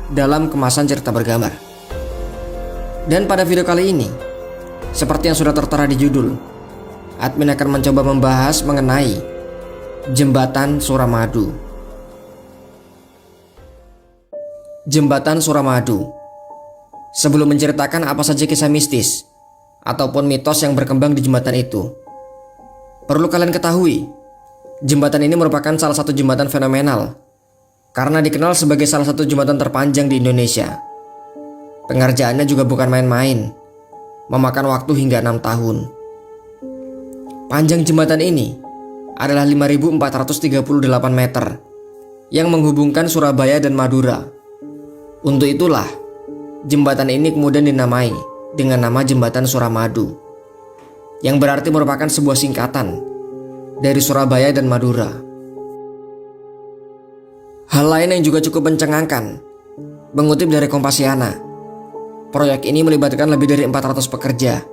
dalam kemasan cerita bergambar. Dan pada video kali ini, seperti yang sudah tertera di judul, admin akan mencoba membahas mengenai Jembatan Suramadu. Jembatan Suramadu. Sebelum menceritakan apa saja kisah mistis ataupun mitos yang berkembang di jembatan itu, perlu kalian ketahui, jembatan ini merupakan salah satu jembatan fenomenal karena dikenal sebagai salah satu jembatan terpanjang di Indonesia. Pengerjaannya juga bukan main-main, memakan waktu hingga 6 tahun. Panjang jembatan ini adalah 5.438 meter yang menghubungkan Surabaya dan Madura. Untuk itulah, jembatan ini kemudian dinamai dengan nama Jembatan Suramadu, yang berarti merupakan sebuah singkatan dari Surabaya dan Madura. Hal lain yang juga cukup mencengangkan, mengutip dari Kompasiana, proyek ini melibatkan lebih dari 400 pekerja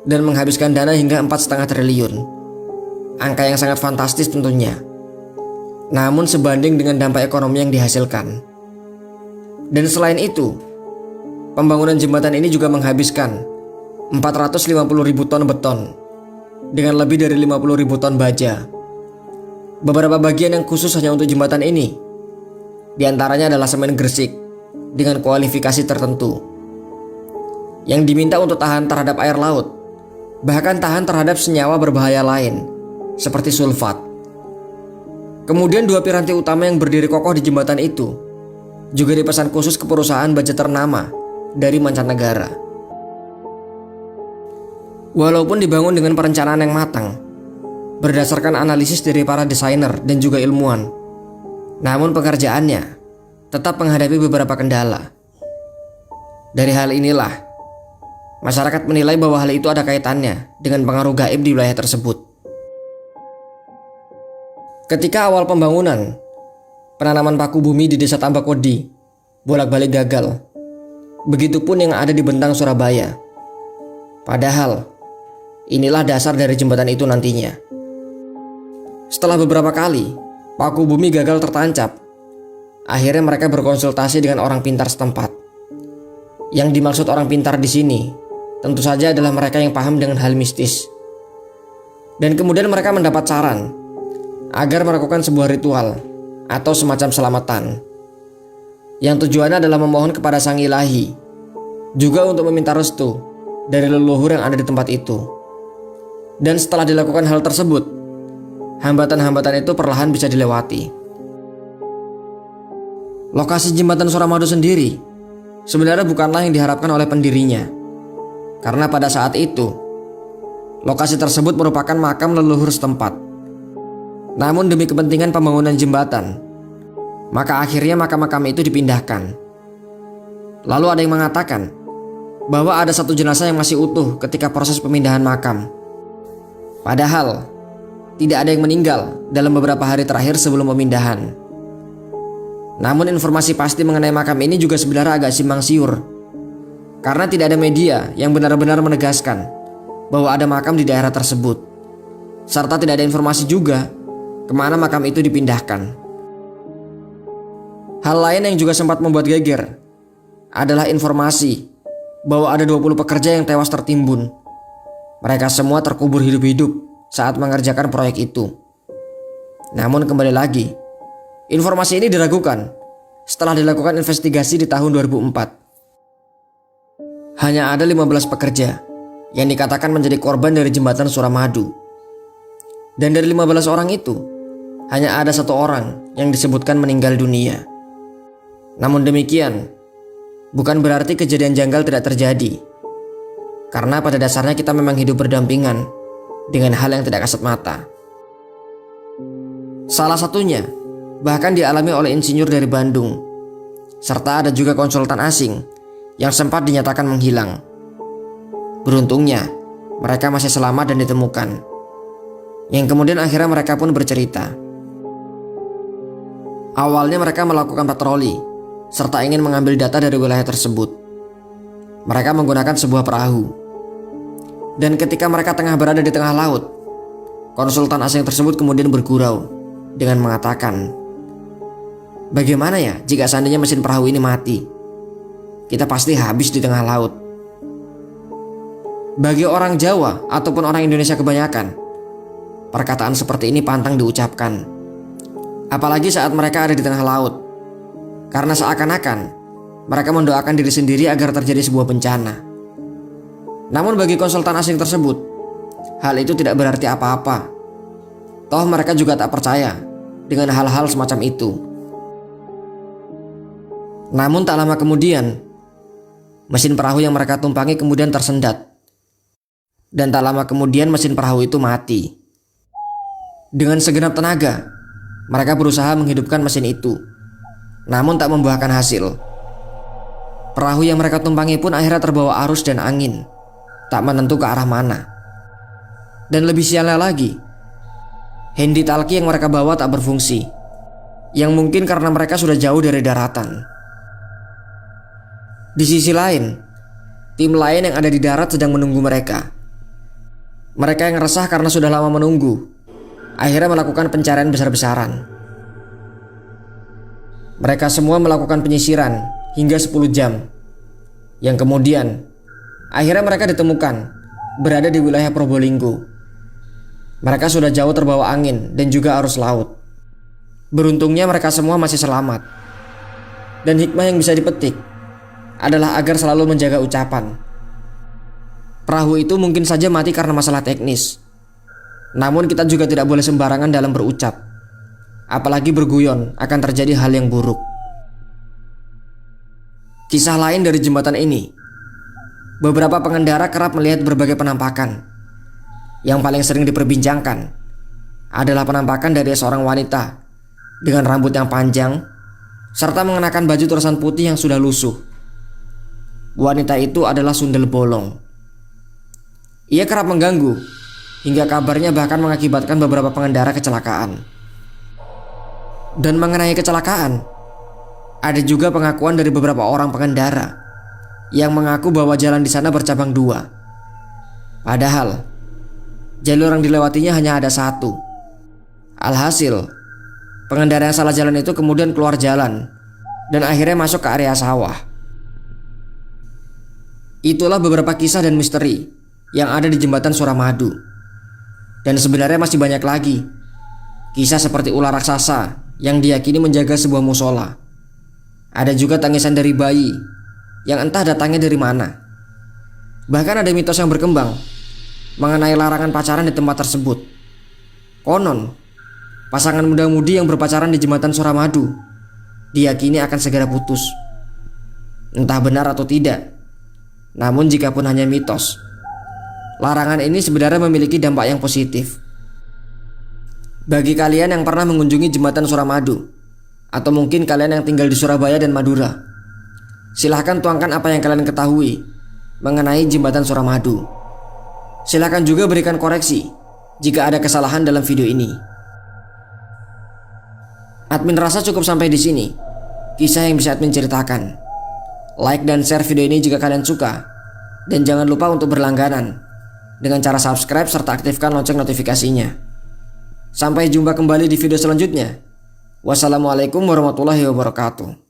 dan menghabiskan dana hingga 4,5 triliun. Angka yang sangat fantastis tentunya, namun sebanding dengan dampak ekonomi yang dihasilkan. Dan selain itu, pembangunan jembatan ini juga menghabiskan 450.000 ton beton dengan lebih dari 50.000 ton baja. Beberapa bagian yang khusus hanya untuk jembatan ini, diantaranya adalah semen Gresik dengan kualifikasi tertentu yang diminta untuk tahan terhadap air laut, bahkan tahan terhadap senyawa berbahaya lain seperti sulfat. Kemudian 2 piranti utama yang berdiri kokoh di jembatan itu juga dipesan khusus ke perusahaan baja ternama dari mancanegara. Walaupun dibangun dengan perencanaan yang matang, berdasarkan analisis dari para desainer dan juga ilmuwan, namun pengerjaannya tetap menghadapi beberapa kendala. Dari hal inilah, masyarakat menilai bahwa hal itu ada kaitannya dengan pengaruh gaib di wilayah tersebut. Ketika awal pembangunan, penanaman paku bumi di desa Tambakodi bolak-balik gagal. Begitupun yang ada di Bentang Surabaya. Padahal, inilah dasar dari jembatan itu nantinya. Setelah beberapa kali paku bumi gagal tertancap, akhirnya mereka berkonsultasi dengan orang pintar setempat. Yang dimaksud orang pintar di sini tentu saja adalah mereka yang paham dengan hal mistis. Dan kemudian mereka mendapat saran agar melakukan sebuah ritual atau semacam selamatan, yang tujuannya adalah memohon kepada Sang Ilahi, juga untuk meminta restu dari leluhur yang ada di tempat itu. Dan setelah dilakukan hal tersebut, hambatan-hambatan itu perlahan bisa dilewati. Lokasi jembatan Suramadu sendiri sebenarnya bukanlah yang diharapkan oleh pendirinya, karena pada saat itu lokasi tersebut merupakan makam leluhur setempat. Namun demi kepentingan pembangunan jembatan, maka akhirnya makam-makam itu dipindahkan. Lalu ada yang mengatakan bahwa ada satu jenazah yang masih utuh ketika proses pemindahan makam. Padahal tidak ada yang meninggal dalam beberapa hari terakhir sebelum pemindahan. Namun informasi pasti mengenai makam ini juga sebenarnya agak simpang siur, karena tidak ada media yang benar-benar menegaskan bahwa ada makam di daerah tersebut, serta tidak ada informasi juga kemana makam itu dipindahkan. Hal lain yang juga sempat membuat geger adalah informasi bahwa ada 20 pekerja yang tewas tertimbun. Mereka semua terkubur hidup-hidup saat mengerjakan proyek itu. Namun kembali lagi, informasi ini diragukan setelah dilakukan investigasi di tahun 2004. Hanya ada 15 pekerja yang dikatakan menjadi korban dari jembatan Suramadu. Dan dari 15 orang itu, hanya ada 1 orang yang disebutkan meninggal dunia. Namun demikian, bukan berarti kejadian janggal tidak terjadi, karena pada dasarnya kita memang hidup berdampingan dengan hal yang tidak kasat mata. Salah satunya bahkan dialami oleh insinyur dari Bandung, serta ada juga konsultan asing yang sempat dinyatakan menghilang. Beruntungnya, mereka masih selamat dan ditemukan, yang kemudian akhirnya mereka pun bercerita. Awalnya mereka melakukan patroli serta ingin mengambil data dari wilayah tersebut. Mereka menggunakan sebuah perahu. Dan ketika mereka tengah berada di tengah laut, konsultan asing tersebut kemudian bergurau dengan mengatakan Bagaimana ya jika seandainya mesin perahu ini mati? Kita pasti habis di tengah laut. Bagi orang Jawa ataupun orang Indonesia kebanyakan, perkataan seperti ini pantang diucapkan. Apalagi saat mereka ada di tengah laut. Karena seakan-akan mereka mendoakan diri sendiri agar terjadi sebuah bencana. Namun bagi konsultan asing tersebut, hal itu tidak berarti apa-apa. Toh mereka juga tak percaya dengan hal-hal semacam itu. Namun tak lama kemudian, mesin perahu yang mereka tumpangi kemudian tersendat. Dan tak lama kemudian mesin perahu itu mati. Dengan segenap tenaga, mereka berusaha menghidupkan mesin itu. Namun tak membuahkan hasil. Perahu yang mereka tumpangi pun akhirnya terbawa arus dan angin, tak menentu ke arah mana. Dan lebih sialnya lagi, handi talki yang mereka bawa tak berfungsi. Yang mungkin karena mereka sudah jauh dari daratan. Di sisi lain, tim lain yang ada di darat sedang menunggu mereka. Mereka yang resah karena sudah lama menunggu, akhirnya melakukan pencarian besar-besaran. Mereka semua melakukan penyisiran hingga 10 jam. Yang kemudian akhirnya mereka ditemukan berada di wilayah Probolinggo. Mereka sudah jauh terbawa angin dan juga arus laut. Beruntungnya mereka semua masih selamat. Dan hikmah yang bisa dipetik adalah agar selalu menjaga ucapan. Perahu itu mungkin saja mati karena masalah teknis. Namun kita juga tidak boleh sembarangan dalam berucap. Apalagi berguyon akan terjadi hal yang buruk. Kisah lain dari jembatan ini. Beberapa pengendara kerap melihat berbagai penampakan. Yang paling sering diperbincangkan adalah penampakan dari seorang wanita dengan rambut yang panjang serta mengenakan baju terusan putih yang sudah lusuh. Wanita itu adalah Sundel Bolong. Ia kerap mengganggu, hingga kabarnya bahkan mengakibatkan beberapa pengendara kecelakaan. Dan mengenai kecelakaan, ada juga pengakuan dari beberapa orang pengendara yang mengaku bahwa jalan di sana bercabang 2. Padahal jalur yang dilewatinya hanya ada 1. Alhasil, pengendara yang salah jalan itu kemudian keluar jalan dan akhirnya masuk ke area sawah. Itulah beberapa kisah dan misteri yang ada di jembatan Suramadu. Dan sebenarnya masih banyak lagi. Kisah seperti ular raksasa yang diyakini menjaga sebuah musola. Ada juga tangisan dari bayi yang entah datangnya dari mana. Bahkan ada mitos yang berkembang mengenai larangan pacaran di tempat tersebut. Konon, pasangan muda-mudi yang berpacaran di jembatan Suramadu diyakini akan segera putus. Entah benar atau tidak. Namun jikapun hanya mitos, larangan ini sebenarnya memiliki dampak yang positif. Bagi kalian yang pernah mengunjungi jembatan Suramadu, atau mungkin kalian yang tinggal di Surabaya dan Madura, silahkan tuangkan apa yang kalian ketahui mengenai jembatan Suramadu. Silahkan juga berikan koreksi jika ada kesalahan dalam video ini. Admin rasa cukup sampai di sini kisah yang bisa admin ceritakan. Like dan share video ini jika kalian suka. Dan jangan lupa untuk berlangganan dengan cara subscribe serta aktifkan lonceng notifikasinya. Sampai jumpa kembali di video selanjutnya. Wassalamualaikum warahmatullahi wabarakatuh.